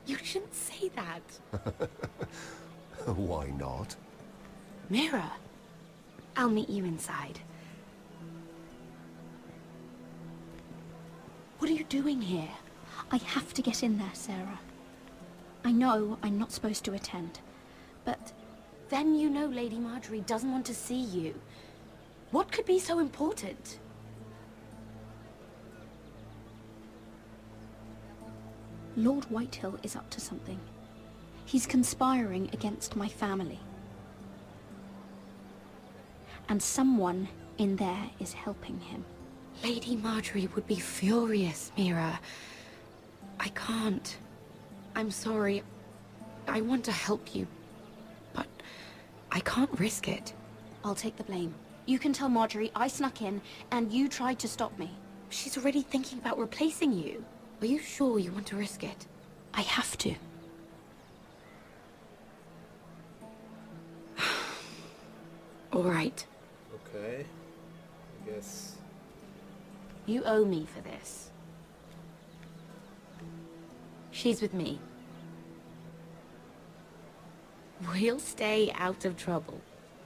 You shouldn't say that. Why not? Mira, I'll meet you inside. What are you doing here? I have to get in there, Sarah. I know I'm not supposed to attend, but... Then you know Lady Marjorie doesn't want to see you. What could be so important? Lord Whitehill is up to something. He's conspiring against my family. And someone in there is helping him. Lady Marjorie would be furious, Mira. I can't. I'm sorry. I want to help you, but I can't risk it. I'll take the blame. You can tell Marjorie I snuck in, and you tried to stop me. She's already thinking about replacing you. Are you sure you want to risk it? I have to. All right. Okay. I guess. You owe me for this. She's with me. We'll stay out of trouble.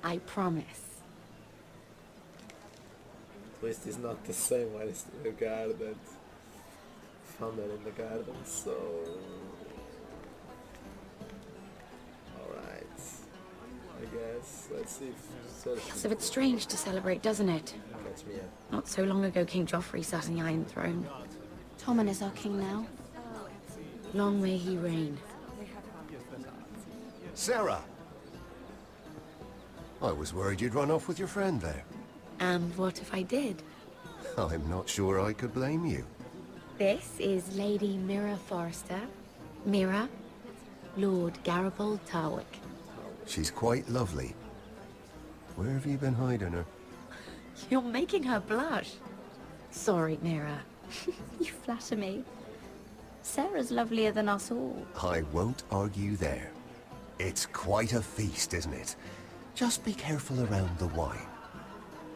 I promise. Twist is not the same one as the garden. Found her in the garden, so... Alright. I guess. Let's see if... Feels a bit strange to celebrate, doesn't it? Catch me up. Not so long ago, King Joffrey sat on the Iron Throne. Tommen is our king now. Long may he reign. Sarah! I was worried you'd run off with your friend there. And what if I did? I'm not sure I could blame you. This is Lady Mira Forrester. Mira, Lord Garibaldi Tarwick. She's quite lovely. Where have you been hiding her? You're making her blush. Sorry, Mira. You flatter me. Sarah's lovelier than us all. I won't argue there. It's quite a feast, isn't it? Just be careful around the wine.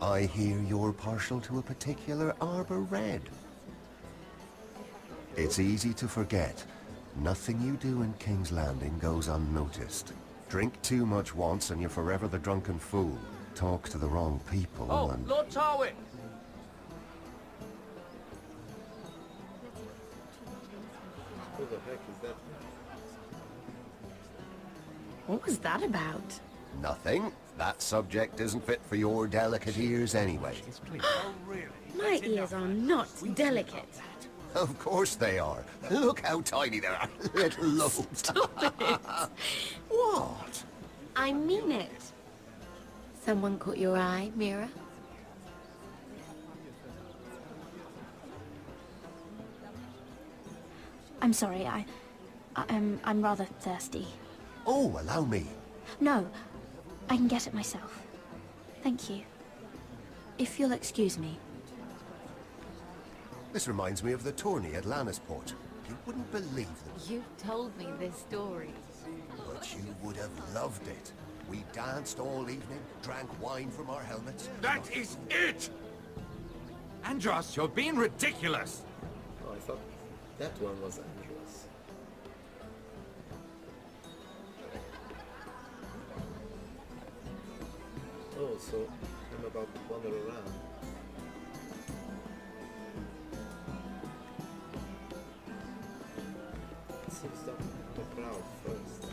I hear you're partial to a particular Arbor Red. It's easy to forget. Nothing you do in King's Landing goes unnoticed. Drink too much once and you're forever the drunken fool. Talk to the wrong people and... Lord Tarwick! Who the heck is that? What was that about? Nothing. That subject isn't fit for your delicate ears anyway. My ears are not delicate. Of course they are. Look how tiny they are. Little lobes. Stop it. What? I mean it. Someone caught your eye, Mira? I'm sorry, I'm rather thirsty. Oh, allow me. No, I can get it myself. Thank you. If you'll excuse me. This reminds me of the tourney at Lannisport. You wouldn't believe them, You've told me this story. but you would have loved it. We danced all evening, drank wine from our helmets. That is it! Andros, you're being ridiculous! Oh, I thought that one was Andros. Oh, so I'm about to wander around. Let's see, stop the crowd first.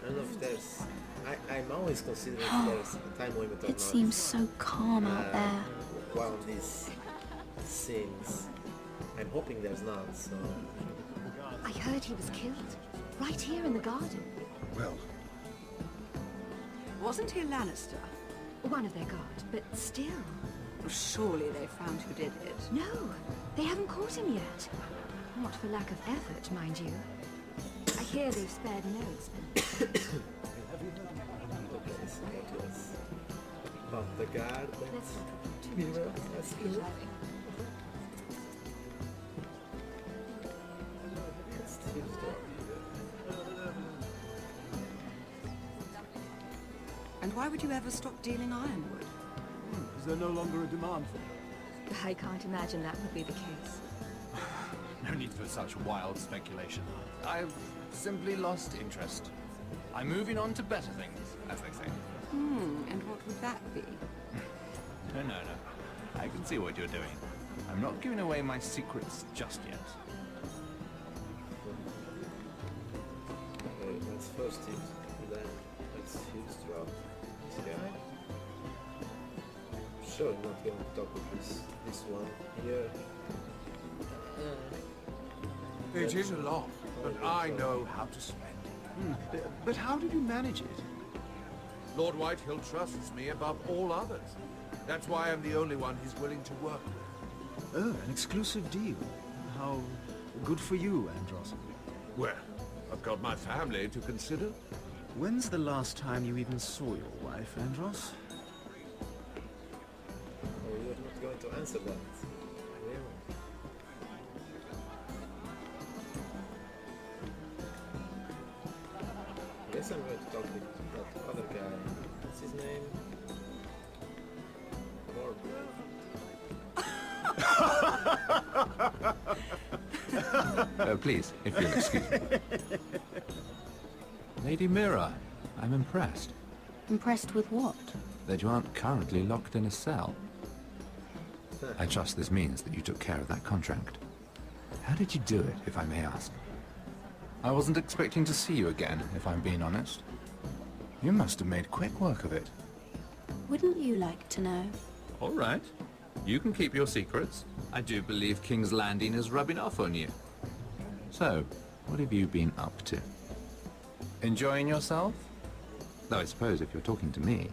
I don't know if there's... I'm always considering if there's a time limit or not. It seems so calm out there. While these scenes. I'm hoping there's not, so... I heard he was killed. Right here in the garden. Well, Wasn't he a Lannister? One of their guard, but still. Surely they found who did it. No, they haven't caught him yet. Not for lack of effort, mind you. I hear they've spared no expense. Okay, so that was... But the guard... Mira has killed. Let's do the door. why would you ever stop dealing ironwood? Is there no longer a demand for it? I can't imagine that would be the case. No need for such wild speculation. I've simply lost interest. I'm moving on to better things, as they say. And what would that be? No. I can see what you're doing. I'm not giving away my secrets just yet. Okay, let's first use, then let's use drop this guy. Sure, I'm not going to talk with this one here. It is a lot, but I know how to spend it. But how did you manage it? Lord Whitehill trusts me above all others. That's why I'm the only one he's willing to work with. Oh, an exclusive deal. How good for you, Andros. Well, I've got my family to consider. When's the last time you even saw your wife, Andros? Oh, you're not going to answer that. Really? I guess I'm going to talk with that other guy. What's his name? Please, if you'll excuse me. Lady Mira, I'm impressed Impressed with what? that you aren't currently locked in a cell. I trust this means that you took care of that contract. How did you do it, if I may ask? I wasn't expecting to see you again, if I'm being honest. You must have made quick work of it. Wouldn't you like to know? All right. You can keep your secrets. I do believe King's Landing is rubbing off on you. So, what have you been up to? Enjoying yourself? Though I suppose if you're talking to me,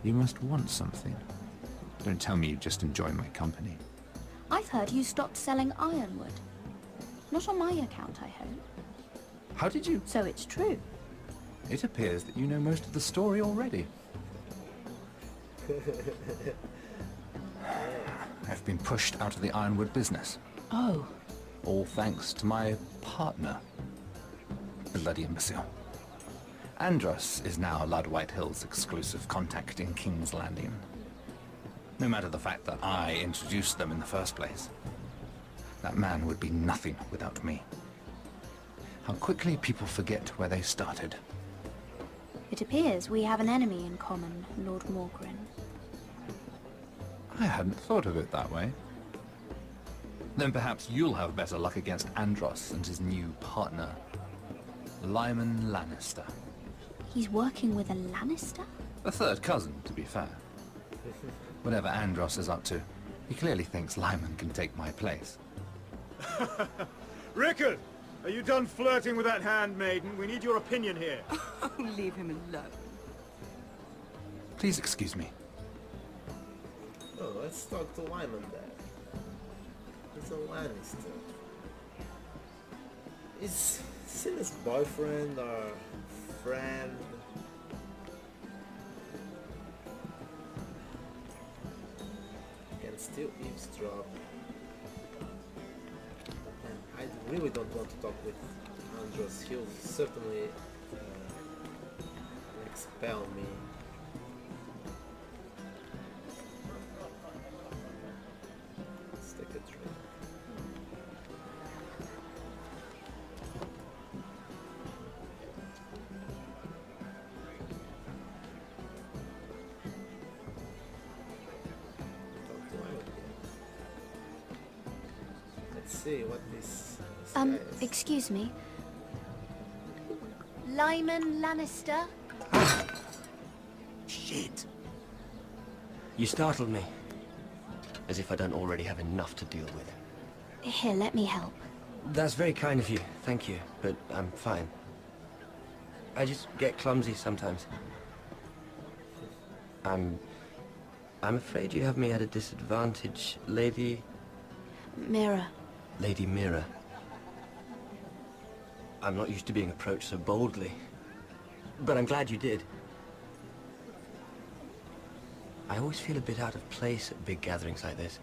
you must want something. Don't tell me you just enjoy my company. I've heard you stopped selling ironwood. Not on my account, I hope. How did you... So it's true. It appears that you know most of the story already. I've been pushed out of the ironwood business. Oh. All thanks to my partner. Bloody imbecile. Andros is now Lord Whitehill's exclusive contact in King's Landing. No matter the fact that I introduced them in the first place. That man would be nothing without me. How quickly people forget where they started. It appears we have an enemy in common, Lord Morgrin. I hadn't thought of it that way. Then perhaps you'll have better luck against Andros and his new partner, Lyman Lannister. He's working with a Lannister? A third cousin, to be fair. Whatever Andros is up to, he clearly thinks Lyman can take my place. Rickard! Are you done flirting with that handmaiden? We need your opinion here. Oh, leave him alone. Please excuse me. Oh, let's talk to Lyman there. He's a Lannister. Is Cinna's boyfriend or friend? Can still eavesdrop. And I really don't want to talk with Andros. He'll certainly expel me. Let's take a drink. Let's see what this guy is. Excuse me. Lyman Lannister? Shit. You startled me. As if I don't already have enough to deal with. Here, let me help. That's very kind of you, thank you, but I'm fine. I just get clumsy sometimes. I'm afraid you have me at a disadvantage, Lady Mira. Mira. I'm not used to being approached so boldly, but I'm glad you did. I always feel a bit out of place at big gatherings like this.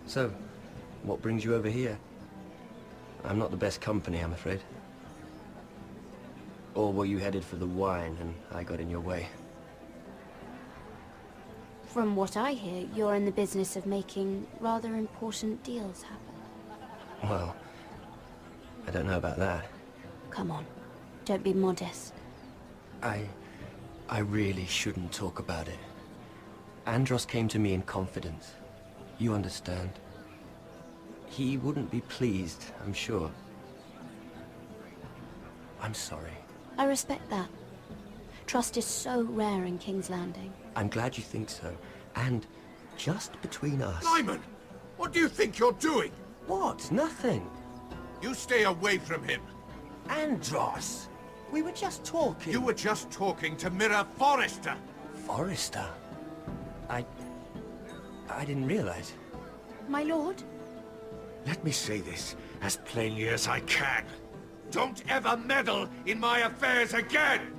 So, what brings you over here? I'm not the best company, I'm afraid. Or were you headed for the wine and I got in your way? From what I hear, you're in the business of making rather important deals happen. Well, I don't know about that. Come on, don't be modest. I really shouldn't talk about it. Andros came to me in confidence. You understand? He wouldn't be pleased, I'm sure. I'm sorry. I respect that. Trust is so rare in King's Landing. I'm glad you think so. And just between us... Lyman! What do you think you're doing? What? Nothing. You stay away from him. Andros! We were just talking. You were just talking to Mirror Forrester. Forrester? I didn't realize. My lord? Let me say this as plainly as I can. Don't ever meddle in my affairs again!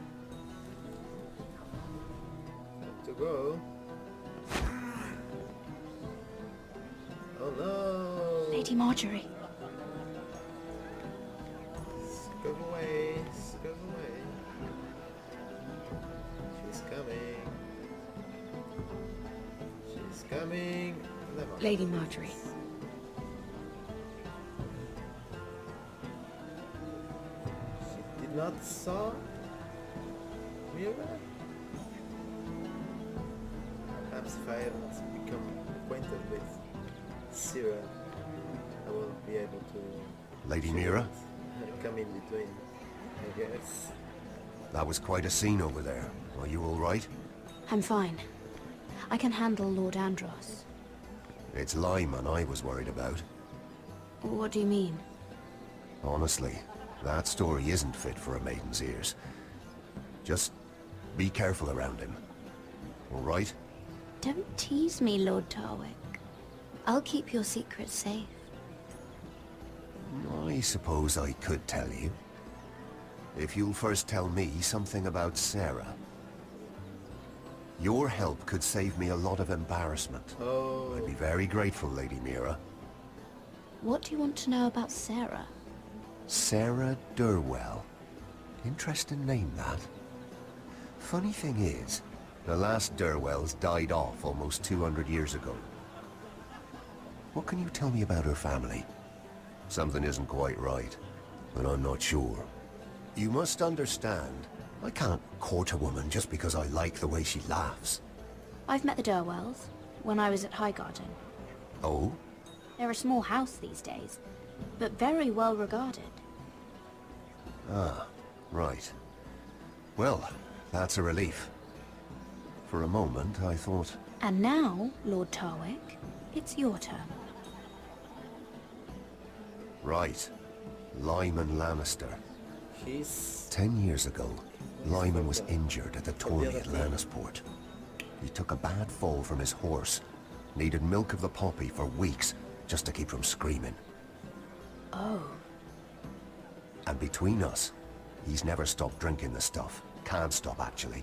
To go. Oh no! Lady Marjorie. Scurve away, scurve away. She's coming. She's coming. Never. Lady Marjorie. She did not saw Mira? Perhaps if I haven't become acquainted with Syrah, I will be able to... Lady Mira? Come in between, I guess. That was quite a scene over there. Are you all right? I'm fine. I can handle Lord Andros. It's Lyman I was worried about. What do you mean? Honestly, that story isn't fit for a maiden's ears. Just be careful around him. All right? Don't tease me, Lord Tarwick. I'll keep your secret safe. I suppose I could tell you. If you'll first tell me something about Sarah. Your help could save me a lot of embarrassment. Oh. I'd be very grateful, Lady Mira. What do you want to know about Sarah? Sarah Durwell. Interesting name, that. Funny thing is, the last Durwells died off almost 200 years ago. What can you tell me about her family? Something isn't quite right, but I'm not sure. You must understand, I can't court a woman just because I like the way she laughs. I've met the Durwells when I was at Highgarden. Oh? They're a small house these days, but very well regarded. Ah, right. Well, that's a relief. For a moment, I thought... And now, Lord Tarwick, it's your turn. Right. Lyman Lannister. He's... 10 years ago, Lyman was injured at the tourney at Lannisport. He took a bad fall from his horse. Needed milk of the poppy for weeks just to keep from screaming. Oh. And between us, he's never stopped drinking the stuff. Can't stop, actually.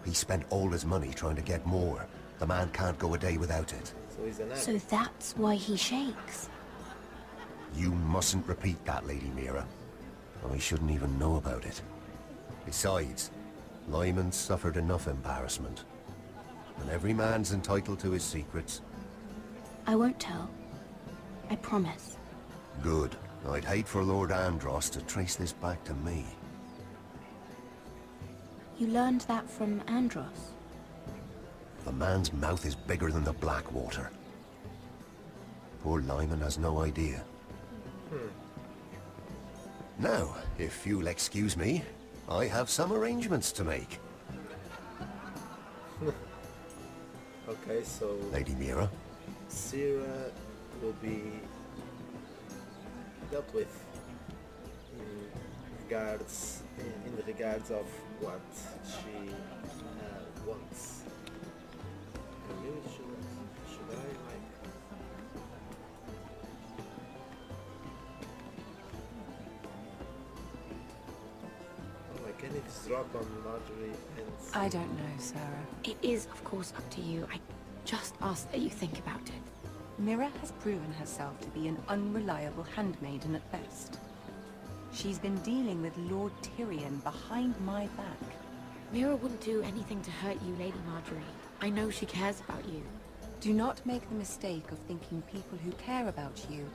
He spent all his money trying to get more. The man can't go a day without it. So he's an So that's why he shakes. You mustn't repeat that, Lady Mira. I shouldn't even know about it. Besides, Lyman suffered enough embarrassment. And every man's entitled to his secrets. I won't tell. I promise. Good. I'd hate for Lord Andros to trace this back to me. You learned that from Andros? The man's mouth is bigger than the Blackwater. Poor Lyman has no idea. Now, if you'll excuse me, I have some arrangements to make. Okay, so... Lady Mira? Syrah will be dealt with in the regards of what she wants. I really should I like... Oh, I can eavesdrop on Marjorie and... I don't know, Sarah. It is, of course, up to you. I just ask that you think about it. Mira has proven herself to be an unreliable handmaiden at best. She's been dealing with Lord Tyrion behind my back. Mira wouldn't do anything to hurt you, Lady Marjorie. I know she cares about you. Do not make the mistake of thinking people who care about you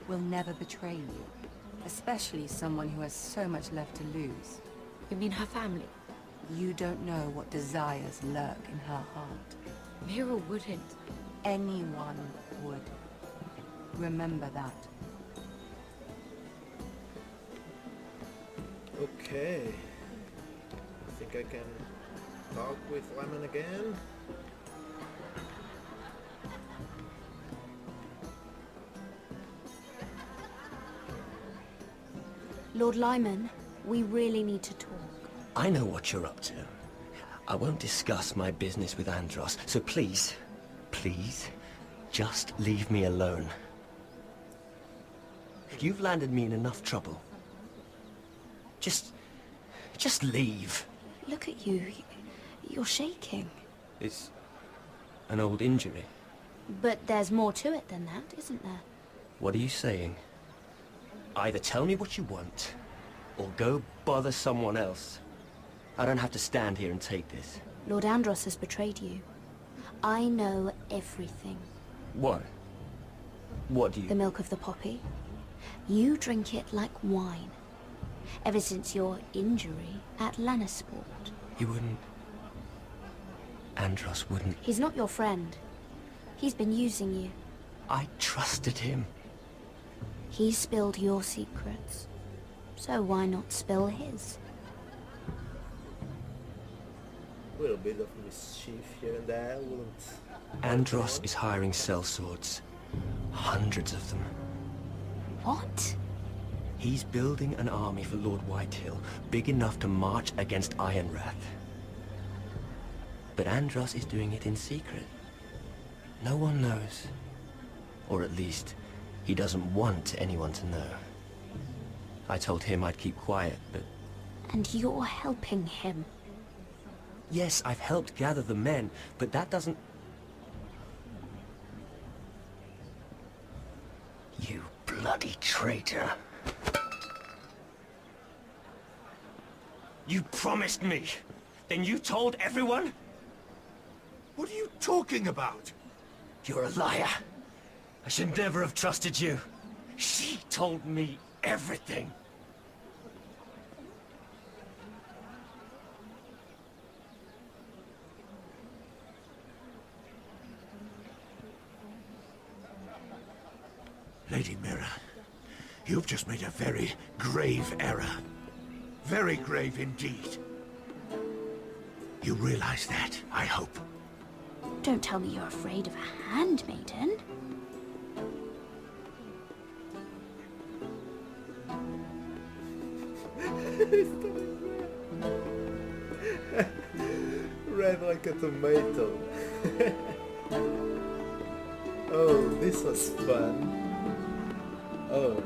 will never betray you. Especially someone who has so much left to lose. You mean her family? You don't know what desires lurk in her heart. Mira wouldn't. Anyone would. Remember that. Okay. I think I can talk with Lemon again. Lord Lyman, we really need to talk. I know what you're up to. I won't discuss my business with Andros, so please, please, just leave me alone. You've landed me in enough trouble. Just leave. Look at you. You're shaking. It's an old injury. But there's more to it than that, isn't there? What are you saying? Either tell me what you want, or go bother someone else. I don't have to stand here and take this. Lord Andros has betrayed you. I know everything. What? What do you... The milk of the poppy. You drink it like wine. Ever since your injury at Lannisport. He wouldn't... Andros wouldn't... He's not your friend. He's been using you. I trusted him. He spilled your secrets. So why not spill his? A little bit of mischief here and there wouldn't... Andros is hiring sellswords. Hundreds of them. What? He's building an army for Lord Whitehill, big enough to march against Ironrath. But Andros is doing it in secret. No one knows. Or at least, he doesn't want anyone to know. I told him I'd keep quiet, but... And you're helping him. Yes, I've helped gather the men, but that doesn't... You bloody traitor. You promised me. Then you told everyone? What are you talking about? You're a liar. I should never have trusted you. She told me everything. Lady Mira, you've just made a very grave error. Very grave indeed. You realize that, I hope. Don't tell me you're afraid of a handmaiden. Red like a tomato. Oh, this was fun. Oh.